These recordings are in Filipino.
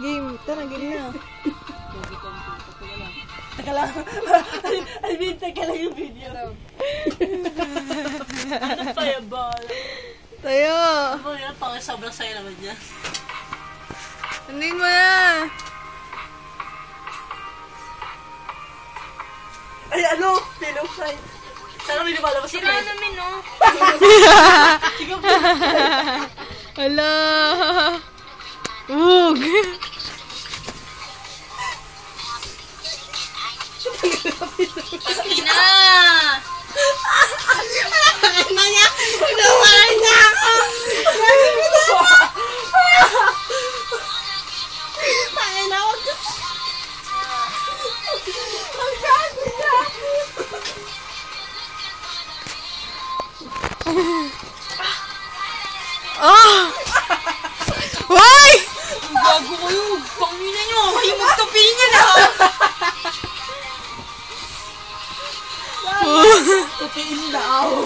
Game. Tara, game na. Teka lang. Alvin, teka lang yung video. Ano pa yung ball? Tayo. Ano yan? Pang sobrang saya naman niya. Andin mo na. Ay, ano? Pillow fight. Sana may lumalabas sa Sira namin, no? Sige, Hala. Ug. Ina! ano niya? Nawalan niya ako! Pangin na ako. Ang sabi niya. Oh! Why? Ang gago kayo! Pangina nyo! Kayo magtapihin niya na! Tupiin na ako.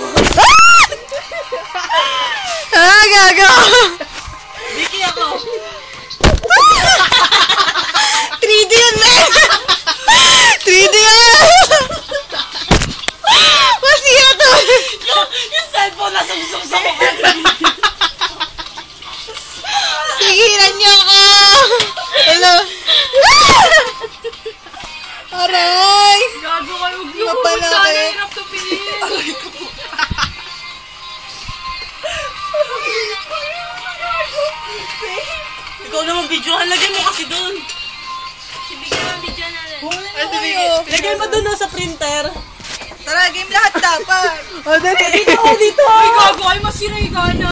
Ah, gago! Vicky ako. 3D yan, man! 3D yan! Masira to! Yung cellphone nasa busog sa mukha. Sigilan niyo ako! Hello? Aray! Gago kayo! Mapanakit. Hirap tapihin! Ikaw naman videohan. Lagay mo kasi doon. Sibigyan ang video natin. Lagay mo doon sa printer. Tara, game lahat dapat! O, dali! Dito! Ay, gago kayo! Masira yung gana!